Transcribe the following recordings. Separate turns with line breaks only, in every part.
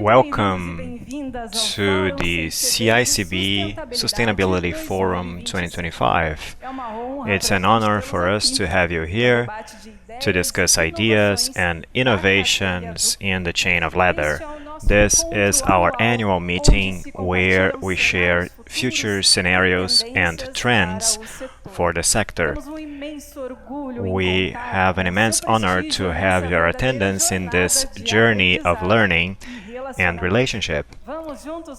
Welcome to the CICB Sustainability Forum 2025. It's an honor for us to have you here to discuss ideas and innovations in the chain of leather. This is our annual meeting where we share future scenarios and trends for the sector. We have an immense honor to have your attendance in this journey of learning and relationship.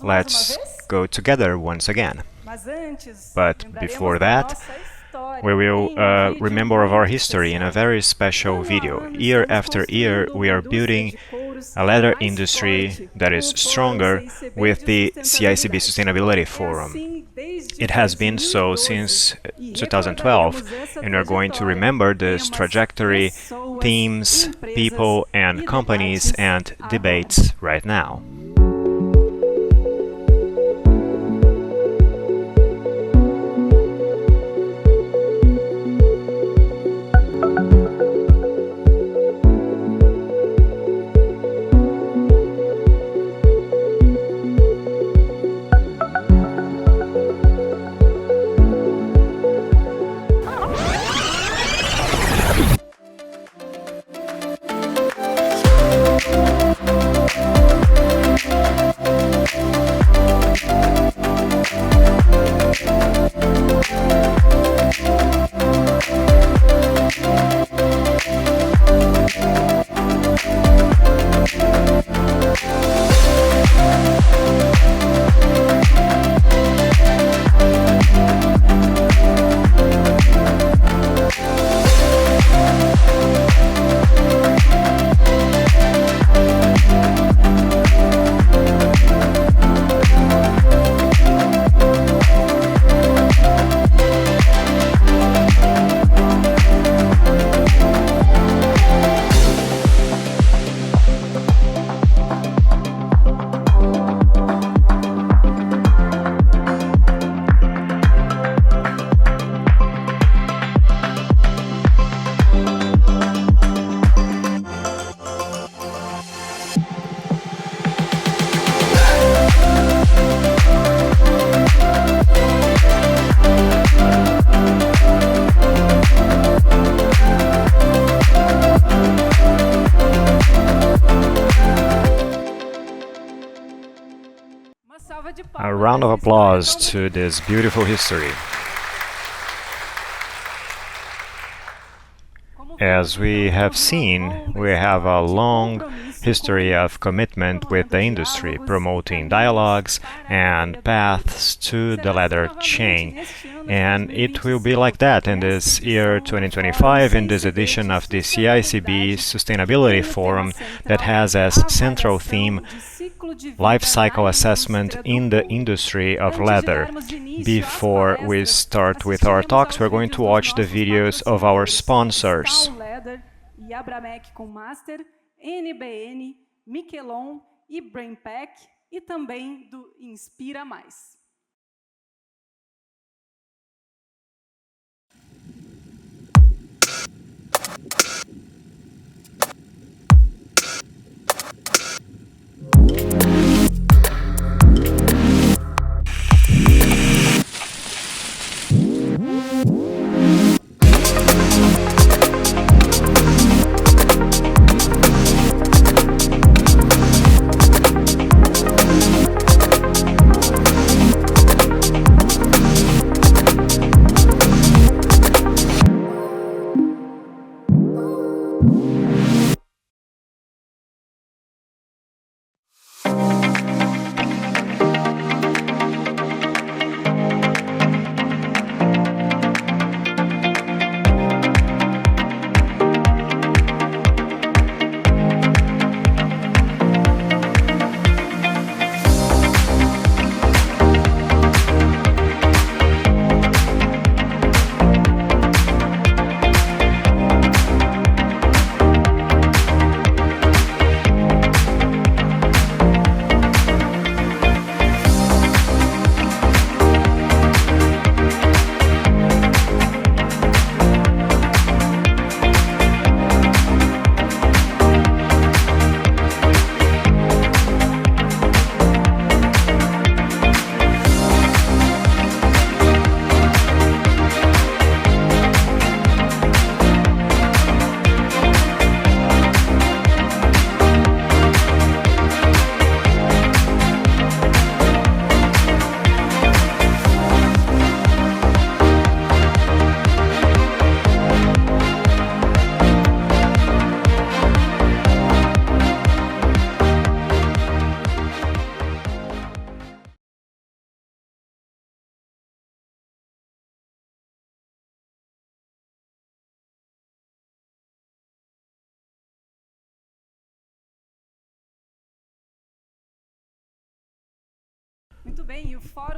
Let's go together once again. But before that, we will remember of our history in a very special video. Year after year, we are building a leather industry that is stronger with the CICB Sustainability Forum. It has been so since 2012, and we are going to remember this trajectory, themes, people, and companies and debates right now. A round of applause to this beautiful history. As we have seen, we have a long history of commitment with the industry, promoting dialogues and paths to the leather chain. And it will be like that in this year 2025, in this edition of the CICB Sustainability Forum that has as central theme life cycle assessment in the industry of leather. Before we start with our talks, we're going to watch the videos of our sponsors.
E também do Inspira Mais.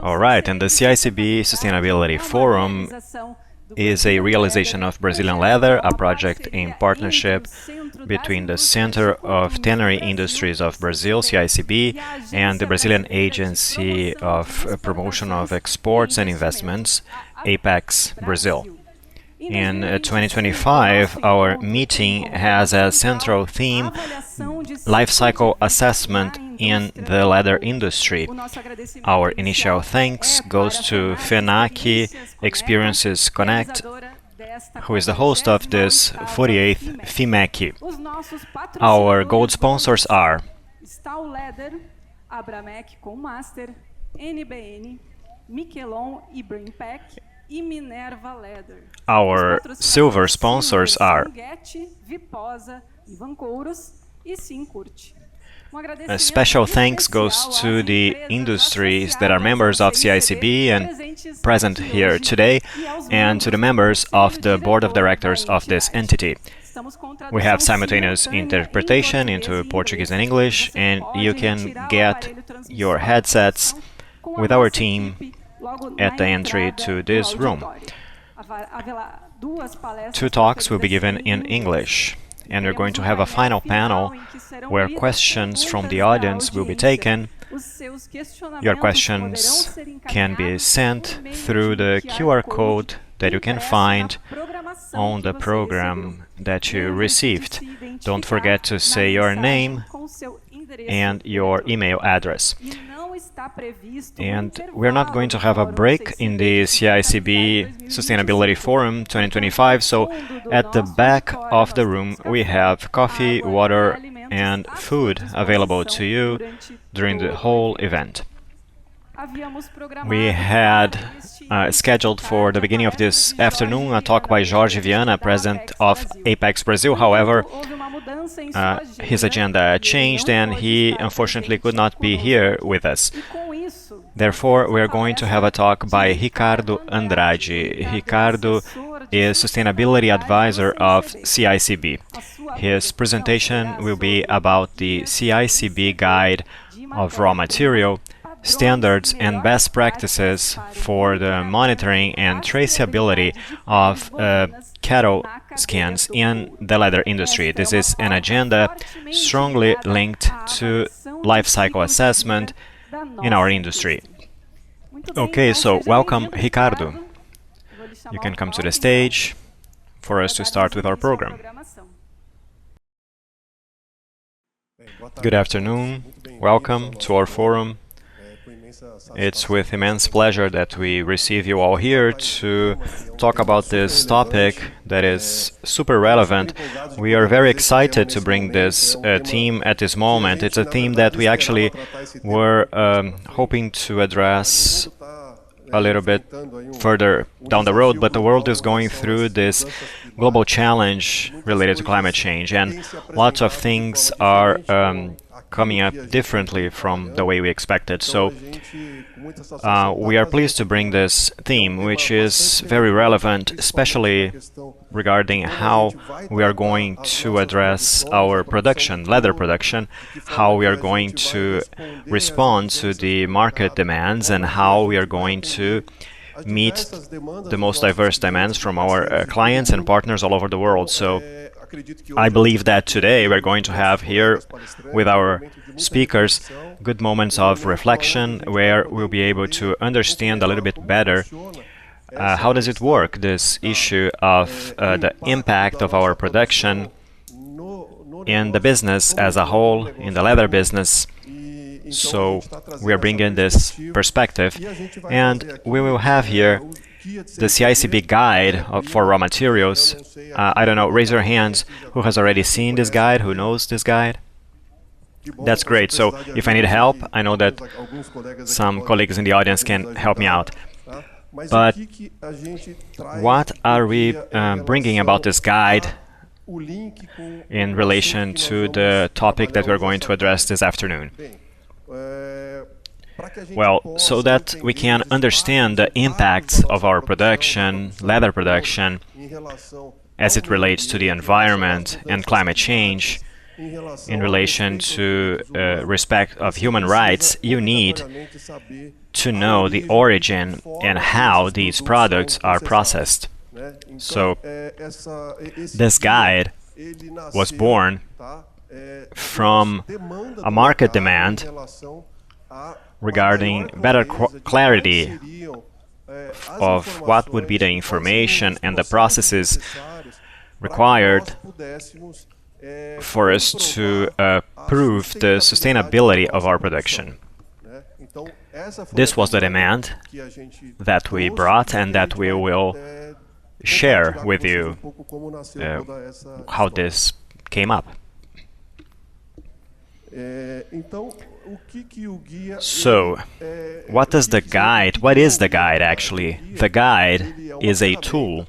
All right, and the CICB Sustainability Forum is a realization of Brazilian Leather, a project in partnership between the Center of Tannery Industries of Brazil, CICB, and the Brazilian Agency of Promotion of Exports and Investments, Apex Brazil. In 2025, our meeting has a central theme, life cycle assessment in the leather industry. Our initial thanks goes to FENAC Experiences Connect, who is the host of this 48th FIMEC. Our gold sponsors are our silver sponsors are a special thanks goes to the industries that are members of CICB and present here today, and to the members of the board of directors of this entity. We have simultaneous interpretation into Portuguese and English, and you can get your headsets with our team at the entry to this room. 2 talks will be given in English, and we're going to have a final panel where questions from the audience will be taken. Your questions can be sent through the QR code that you can find on the program that you received. Don't forget to say your name and your email address. And we're not going to have a break in the CICB Sustainability Forum 2025, so at the back of the room we have coffee, water, and food available to you during the whole event. We had scheduled for the beginning of this afternoon a talk by Jorge Viana, president of Apex Brazil. However, his agenda changed and he unfortunately could not be here with us. Therefore, we are going to have a talk by Ricardo Andrade. Ricardo is Sustainability Advisor of CICB. His presentation will be about the CICB Guide of Raw Material, standards and best practices for the monitoring and traceability of cattle skins in the leather industry. This is an agenda strongly linked to life cycle assessment in our industry. Okay, so welcome, Ricardo. You can come to the stage for us to start with our program. Good afternoon. Welcome to our forum. It's with immense pleasure that we receive you all here to talk about this topic that is super relevant. We are very excited to bring this theme at this moment. It's a theme that we actually were hoping to address a little bit further down the road, but the world is going through this global challenge related to climate change, and lots of things are coming up differently from the way we expected. So we are pleased to bring this theme, which is very relevant, especially regarding how we are going to address our production, leather production, how we are going to respond to the market demands, and how we are going to meet the most diverse demands from our clients and partners all over the world. So I believe that today we're going to have here with our speakers good moments of reflection where we'll be able to understand a little bit better how does it work, this issue of the impact of our production in the business as a whole, in the leather business. So we are bringing this perspective, and we will have here the CICB guide for raw materials. I don't know, raise your hands who has already seen this guide, who knows this guide. That's great. So if I need help, I know that some colleagues in the audience can help me out. But what are we bringing about this guide in relation to the topic that we're going to address this afternoon? Well, so that we can understand the impacts of our production, leather production, as it relates to the environment and climate change, in relation to respect of human rights, you need to know the origin and how these products are processed. So this guide was born from a market demand regarding better clarity of what would be the information and the processes required for us to prove the sustainability of our production. This was the demand that we brought and that we will share with you how this came up. So, what is the guide actually? The guide is a tool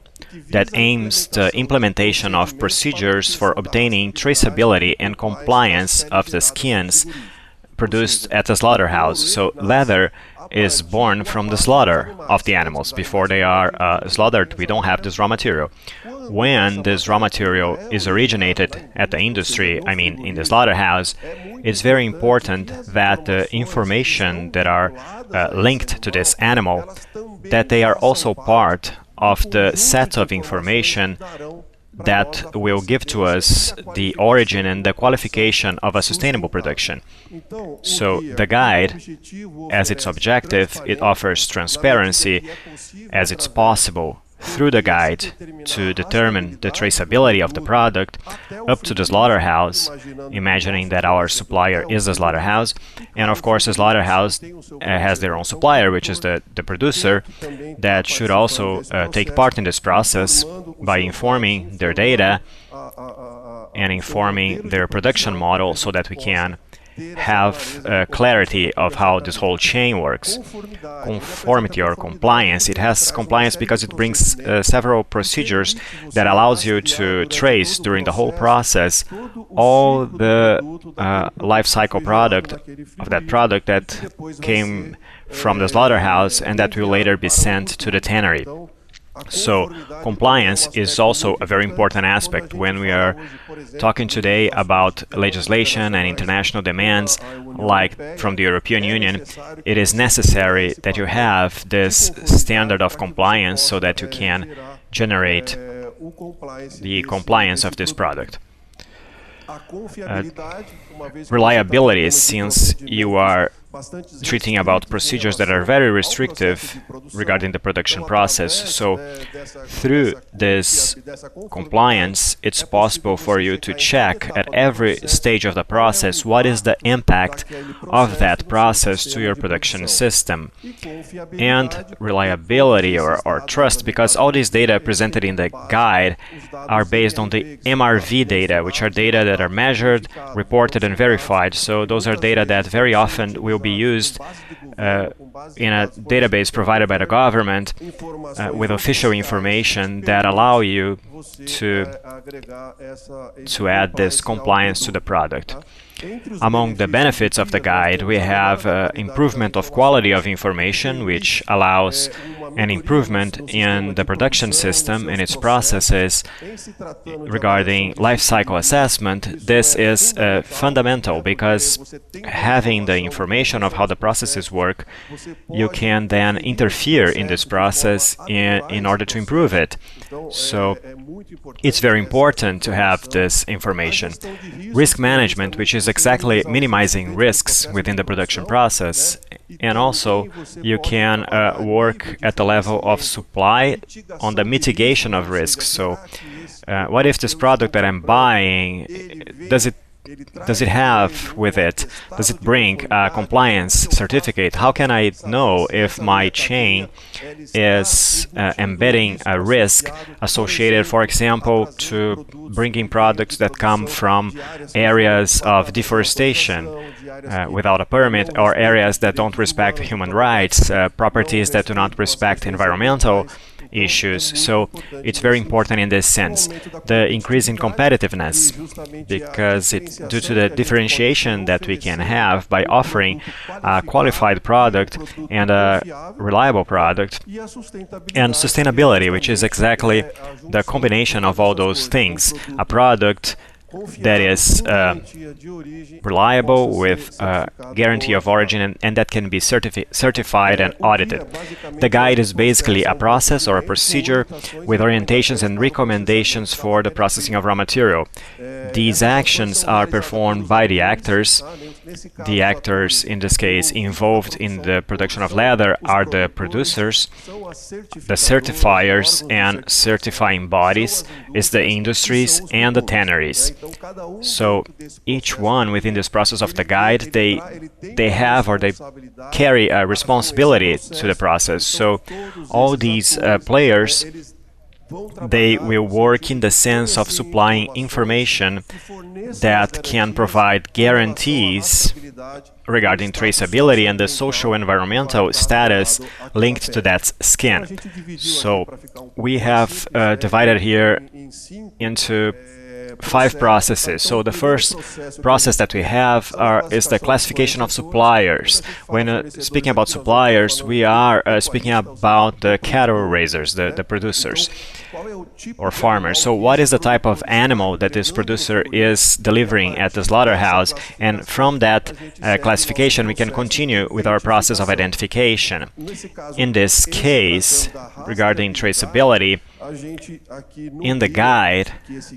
that aims the implementation of procedures for obtaining traceability and compliance of the skins produced at the slaughterhouse. So leather is born from the slaughter of the animals. Before they are slaughtered, we don't have this raw material. When this raw material is originated at the industry, I mean in the slaughterhouse, it's very important that the information that are linked to this animal, that they are also part of the set of information that will give to us the origin and the qualification of a sustainable production. So the guide, as its objective, it offers transparency as it's possible through the guide to determine the traceability of the product up to the slaughterhouse, imagining that our supplier is the slaughterhouse, and of course the slaughterhouse has their own supplier, which is the producer, that should also take part in this process by informing their data and informing their production model so that we can have clarity of how this whole chain works. Conformity or compliance. It has compliance because it brings several procedures that allows you to trace during the whole process all the life cycle product of that product that came from the slaughterhouse and that will later be sent to the tannery. So compliance is also a very important aspect when we are talking today about legislation and international demands like from the European Union. It is necessary that you have this standard of compliance so that you can generate the compliance of this product. Reliability, since you are treating about procedures that are very restrictive regarding the production process. So through this compliance, it's possible for you to check at every stage of the process what is the impact of that process to your production system. And reliability or trust, because all these data presented in the guide are based on the MRV data, which are data that are measured, reported and verified. So those are data that very often will be used in a database provided by the government with official information that allow you to add this compliance to the product. Among the benefits of the guide, we have improvement of quality of information, which allows an improvement in the production system and its processes regarding life cycle assessment. This is fundamental because having the information of how the processes work, you can then interfere in this process in order to improve it. So it's very important to have this information. Risk management, which is exactly minimizing risks within the production process, and also you can work at the level of supply on the mitigation of risks. So what if this product that I'm buying, does it have with it, does it bring a compliance certificate? How can I know if my chain is embedding a risk associated, for example, to bringing products that come from areas of deforestation without a permit, or areas that don't respect human rights, properties that do not respect environmental issues. So it's very important in this sense. The increase in competitiveness, because it's due to the differentiation that we can have by offering a qualified product and a reliable product, and sustainability, which is exactly the combination of all those things. A product that is reliable, with guarantee of origin, and that can be certified and audited. The guide is basically a process or a procedure with orientations and recommendations for the processing of raw material. These actions are performed by the actors. The actors, in this case, involved in the production of leather are the producers, the certifiers and certifying bodies is the industries and the tanneries. So each one within this process of the guide, they have or they carry a responsibility to the process. So all these players, they will work in the sense of supplying information that can provide guarantees regarding traceability and the social environmental status linked to that skin. So we have divided here into 5 processes. So the first process that we have is the classification of suppliers. When speaking about suppliers, we are speaking about the cattle raisers, the producers or farmers. So what is the type of animal that this producer is delivering at the slaughterhouse? And from that classification, we can continue with our process of identification. In this case, regarding traceability, in the guide,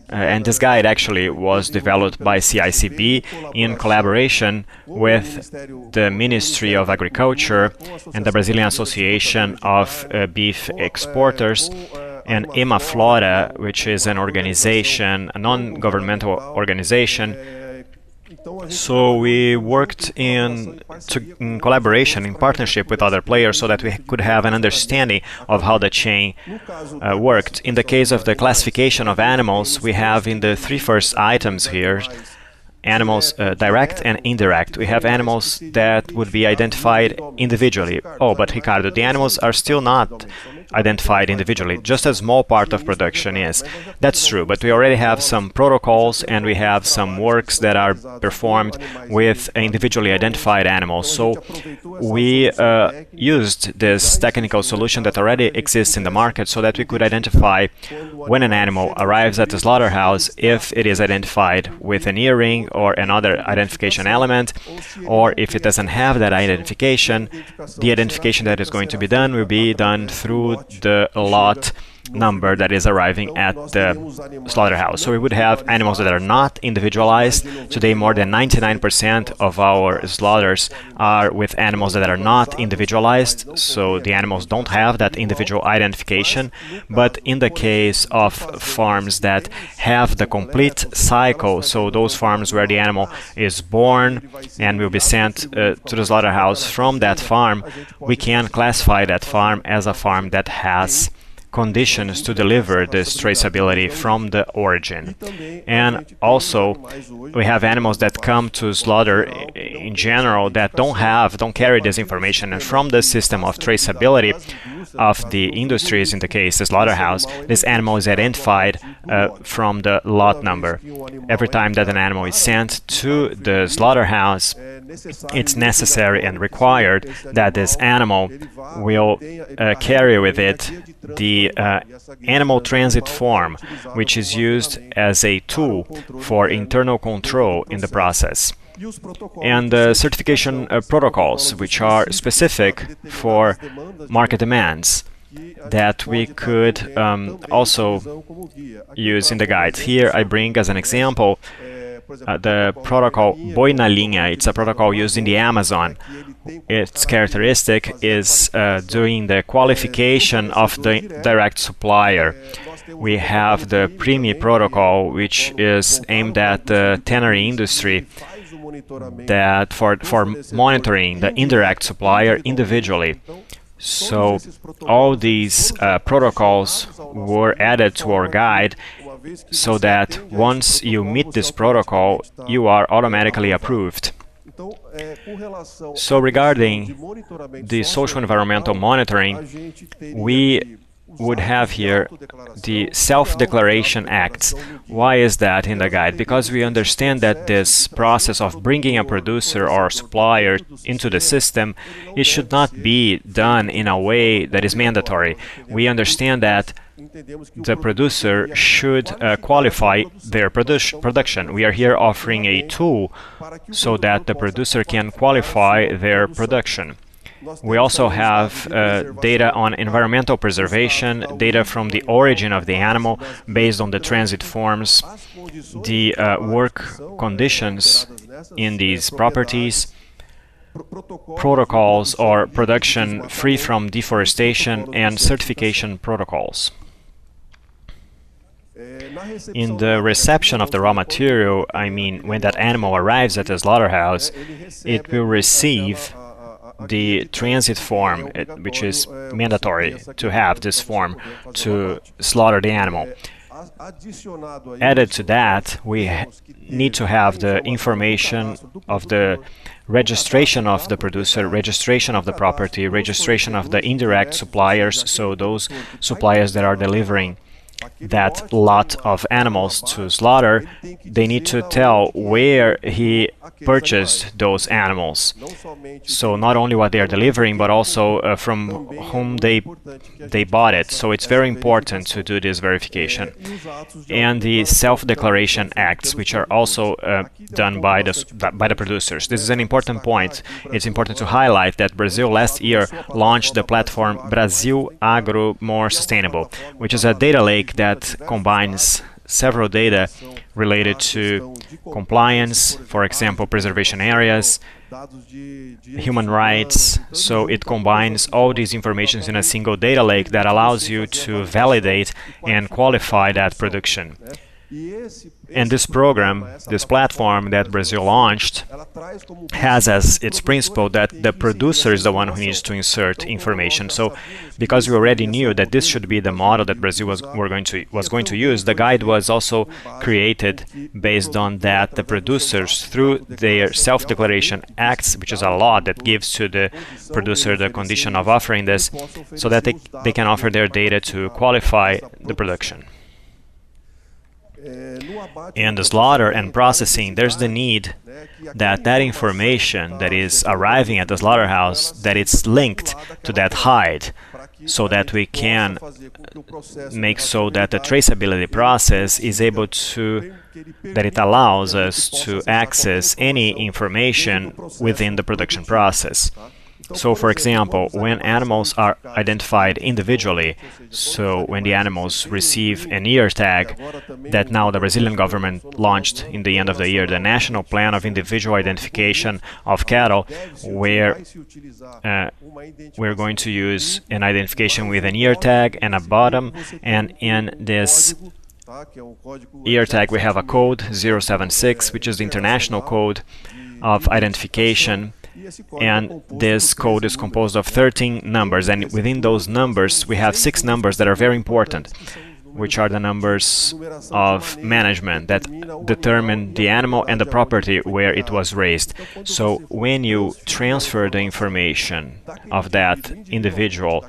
and this guide actually was developed by CICB in collaboration with the Ministry of Agriculture and the Brazilian Association of Beef Exporters, and EMAFLORA, which is an organization, a non-governmental organization. So we worked in collaboration, in partnership with other players, so that we could have an understanding of how the chain worked. In the case of the classification of animals, we have in the 3 first items here, animals direct and indirect. We have animals that would be identified individually. Oh, but Ricardo, the animals are still not identified individually. Just a small part of production is. That's true, but we already have some protocols and we have some works that are performed with individually identified animals. So we used this technical solution that already exists in the market so that we could identify when an animal arrives at the slaughterhouse if it is identified with an earring or another identification element, or if it doesn't have that identification, the identification that is going to be done will be done through the lot number that is arriving at the slaughterhouse. So we would have animals that are not individualized. Today, more than 99% of our slaughters are with animals that are not individualized, so the animals don't have that individual identification. But in the case of farms that have the complete cycle, so those farms where the animal is born and will be sent to the slaughterhouse from that farm, we can classify that farm as a farm that has conditions to deliver this traceability from the origin. And also we have animals that come to slaughter in general that don't carry this information, and from the system of traceability of the industries, in the case the slaughterhouse, this animal is identified from the lot number. Every time that an animal is sent to the slaughterhouse, it's necessary and required that this animal will carry with it the animal transit form, which is used as a tool for internal control in the process. And the certification protocols, which are specific for market demands, that we could also use in the guides. Here I bring as an example the protocol Boi na Linha. It's a protocol used in the Amazon. Its characteristic is doing the qualification of the direct supplier. We have the PRIMI protocol, which is aimed at the tannery industry, that for monitoring the indirect supplier individually. So all these protocols were added to our guide, so that once you meet this protocol, you are automatically approved. So regarding the social environmental monitoring, we would have here the self-declaration acts. Why is that in the guide? Because we understand that this process of bringing a producer or supplier into the system, it should not be done in a way that is mandatory. We understand that the producer should qualify their production. We are here offering a tool so that the producer can qualify their production. We also have data on environmental preservation, data from the origin of the animal based on the transit forms, the work conditions in these properties, protocols or production free from deforestation, and certification protocols. In the reception of the raw material, I mean when that animal arrives at the slaughterhouse, it will receive the transit form, which is mandatory to have this form to slaughter the animal. Added to that, we need to have the information of the registration of the producer, registration of the property, registration of the indirect suppliers, so those suppliers that are delivering that lot of animals to slaughter, they need to tell where he purchased those animals. So not only what they are delivering, but also from whom they bought it. So it's very important to do this verification. And the self-declaration acts, which are also done by the producers. This is an important point. It's important to highlight that Brazil last year launched the platform Brasil Agro More Sustainable, which is a data lake that combines several data related to compliance, for example, preservation areas, human rights. So it combines all these informations in a single data lake that allows you to validate and qualify that production. And this program, this platform that Brazil launched, has as its principle that the producer is the one who needs to insert information. So, because we already knew that this should be the model that Brazil was going to use, the guide was also created based on that. The producers, through their self-declaration acts, which is a law that gives to the producer the condition of offering this, so that they can offer their data to qualify the production. In the slaughter and processing, there's the need that that information that is arriving at the slaughterhouse, that it's linked to that hide, so that we can make so that the traceability process is able to, that it allows us to access any information within the production process. So, for example, when animals are identified individually, so when the animals receive an ear tag that now the Brazilian government launched in the end of the year, the National Plan of Individual Identification of Cattle, where we're going to use an identification with an ear tag and a bottom, and in this ear tag we have a code 076, which is the international code of identification. And this code is composed of 13 numbers, and within those numbers we have 6 numbers that are very important, which are the numbers of management that determine the animal and the property where it was raised. So when you transfer the information of that individual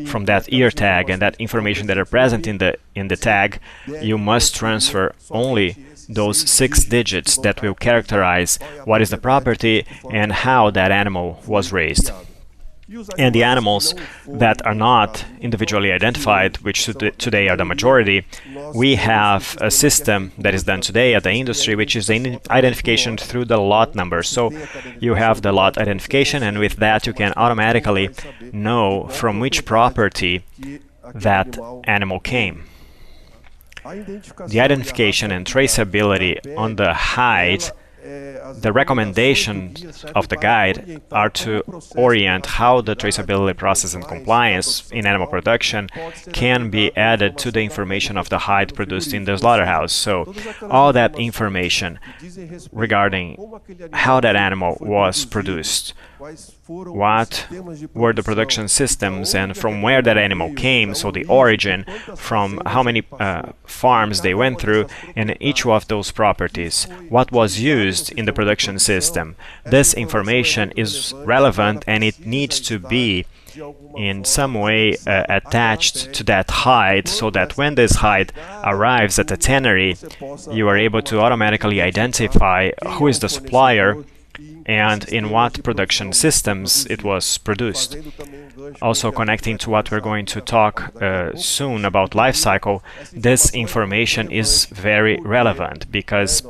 from that ear tag and that information that are present in the tag, you must transfer only those 6 digits that will characterize what is the property and how that animal was raised. And the animals that are not individually identified, which today are the majority, we have a system that is done today at the industry, which is the identification through the lot number. So you have the lot identification, and with that you can automatically know from which property that animal came. The identification and traceability on the hide, the recommendations of the guide are to orient how the traceability process and compliance in animal production can be added to the information of the hide produced in the slaughterhouse. So all that information regarding how that animal was produced, what were the production systems and from where that animal came, so the origin, from how many farms they went through, and each of those properties, what was used in the production system. This information is relevant and it needs to be in some way attached to that hide, so that when this hide arrives at the tannery, you are able to automatically identify who is the supplier, and in what production systems it was produced. Also connecting to what we're going to talk soon about life cycle, this information is very relevant because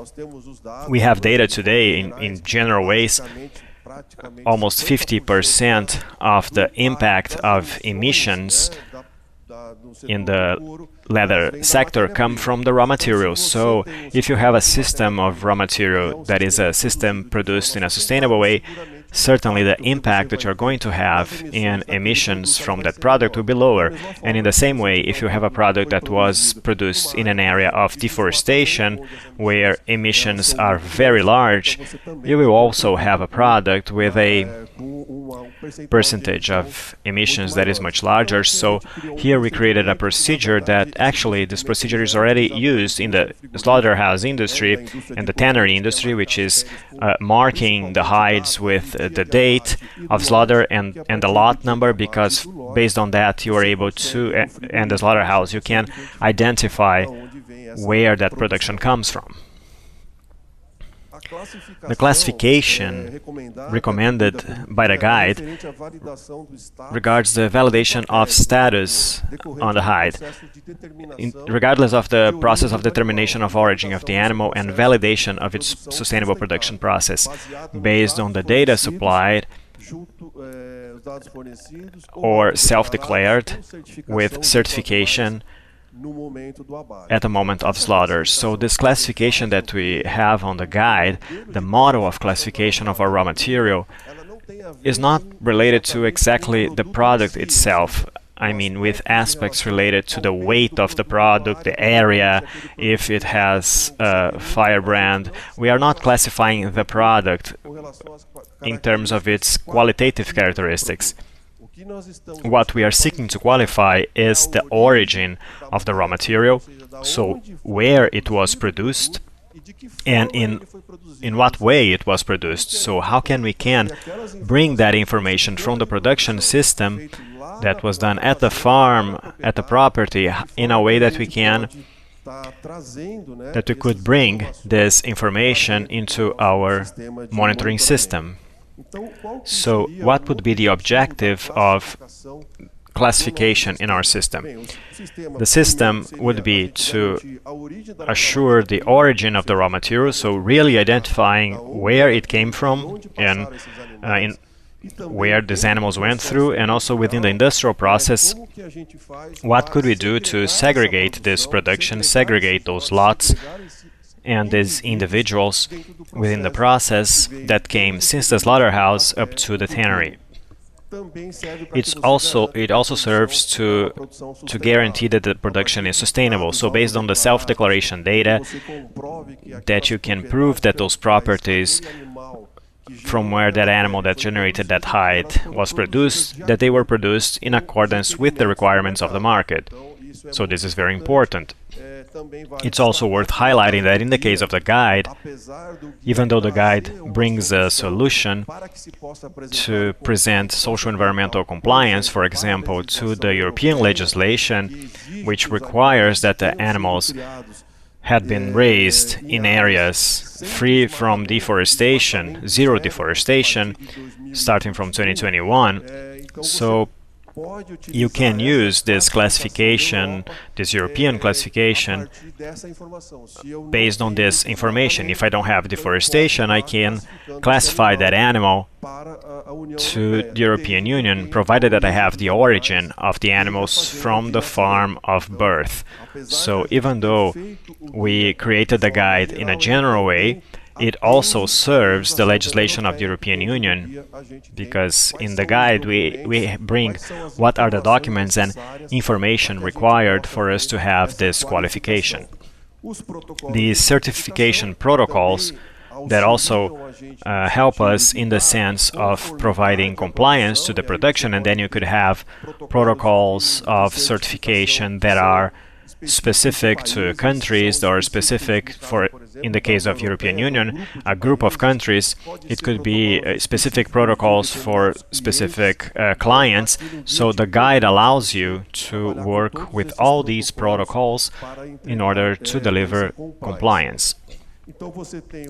we have data today in general ways. Almost 50% of the impact of emissions in the leather sector come from the raw materials. So if you have a system of raw material that is a system produced in a sustainable way, certainly the impact that you're going to have in emissions from that product will be lower. And in the same way, if you have a product that was produced in an area of deforestation where emissions are very large, you will also have a product with a percentage of emissions that is much larger. So here we created a procedure that actually this procedure is already used in the slaughterhouse industry and the tannery industry, which is marking the hides with the date of slaughter and the lot number, because based on that you are able to, and the slaughterhouse, you can identify where that production comes from. The classification recommended by the guide regards the validation of status on the hide, regardless of the process of determination of origin of the animal and validation of its sustainable production process, based on the data supplied or self-declared with certification at the moment of slaughter. So this classification that we have on the guide, the model of classification of our raw material, is not related to exactly the product itself. I mean, with aspects related to the weight of the product, the area, if it has a firebrand. We are not classifying the product in terms of its qualitative characteristics. What we are seeking to qualify is the origin of the raw material, so where it was produced and in what way it was produced. So how we can bring that information from the production system that was done at the farm, at the property, in a way that we could bring this information into our monitoring system. So what would be the objective of classification in our system? The system would be to assure the origin of the raw material, so really identifying where it came from and where these animals went through, and also within the industrial process, what could we do to segregate this production, segregate those lots and these individuals within the process that came since the slaughterhouse up to the tannery. It also serves to guarantee that the production is sustainable. So based on the self-declaration data, that you can prove that those properties from where that animal that generated that hide was produced, that they were produced in accordance with the requirements of the market. So this is very important. It's also worth highlighting that in the case of the guide, even though the guide brings a solution to present social environmental compliance, for example, to the European legislation, which requires that the animals had been raised in areas free from deforestation, zero deforestation, starting from 2021. So you can use this classification, this European classification, based on this information. If I don't have deforestation, I can classify that animal to the European Union, provided that I have the origin of the animals from the farm of birth. So even though we created the guide in a general way, it also serves the legislation of the European Union, because in the guide we bring what are the documents and information required for us to have this qualification. These certification protocols that also help us in the sense of providing compliance to the production, and then you could have protocols of certification that are specific to countries or specific for, in the case of European Union, a group of countries. It could be specific protocols for specific clients. So the guide allows you to work with all these protocols in order to deliver compliance.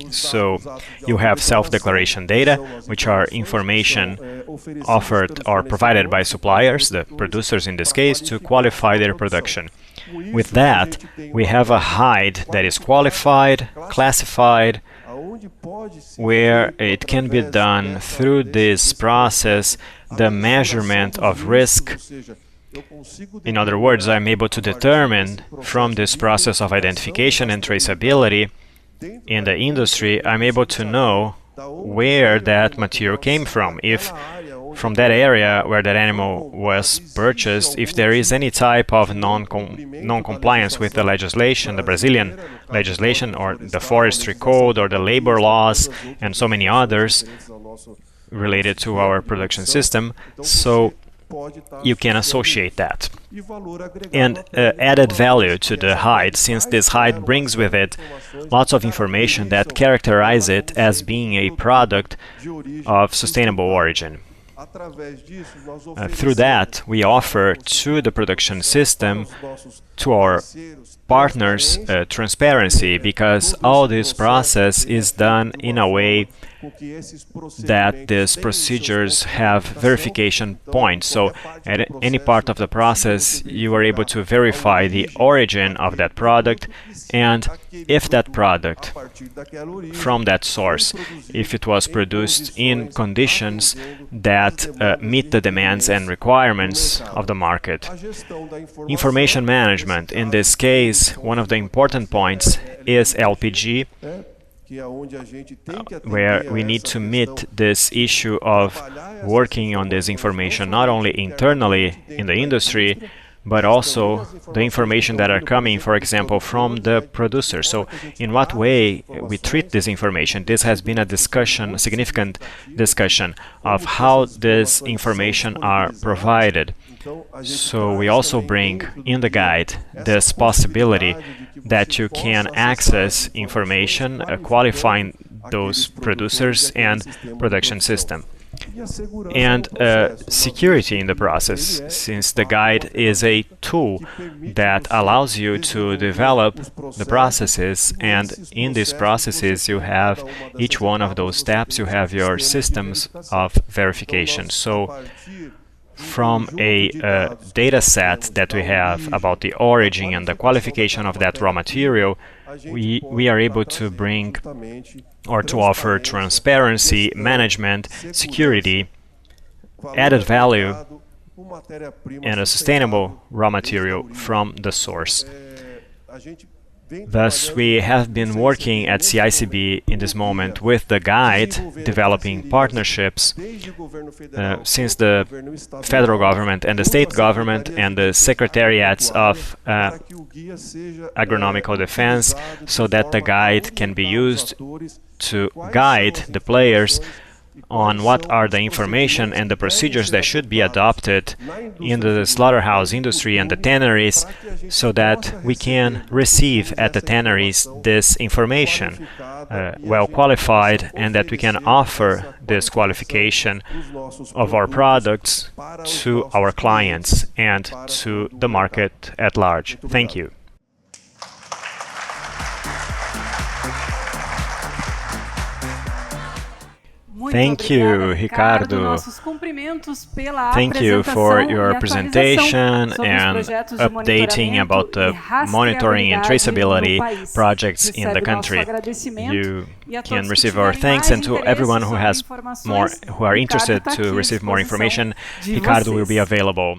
So you have self-declaration data, which are information offered or provided by suppliers, the producers in this case, to qualify their production. With that, we have a hide that is qualified, classified, where it can be done through this process, the measurement of risk. In other words, I'm able to determine from this process of identification and traceability in the industry, I'm able to know where that material came from. If from that area where that animal was purchased, if there is any type of non-compliance with the legislation, the Brazilian legislation, or the forestry code, or the labor laws, and so many others related to our production system, so you can associate that. And added value to the hide, since this hide brings with it lots of information that characterize it as being a product of sustainable origin. Through that, we offer to the production system, to our partners, transparency, because all this process is done in a way that these procedures have verification points. So at any part of the process, you are able to verify the origin of that product, and if that product from that source, if it was produced in conditions that meet the demands and requirements of the market. Information management. In this case, one of the important points is LPG, where we need to meet this issue of working on this information not only internally in the industry, but also the information that are coming, for example, from the producer. So in what way we treat this information? This has been a discussion, a significant discussion of how this information are provided. So we also bring in the guide this possibility that you can access information qualifying those producers and production system. And security in the process, since the guide is a tool that allows you to develop the processes, and in these processes you have each one of those steps, you have your systems of verification. So from a data set that we have about the origin and the qualification of that raw material, we are able to bring or to offer transparency, management, security, added value, and a sustainable raw material from the source. Thus, we have been working at CICB in this moment with the guide, developing partnerships since the federal government and the state government and the secretariats of agronomical defense, so that the guide can be used to guide the players on what are the information and the procedures that should be adopted in the slaughterhouse industry and the tanneries, so that we can receive at the tanneries this information well qualified, and that we can offer this qualification of our products to our clients and to the market at large. Thank you. Thank you, Ricardo. Thank you for your presentation and updating about the monitoring and traceability projects in the country. You can receive our thanks, and to everyone who are interested to receive more information, Ricardo will be available.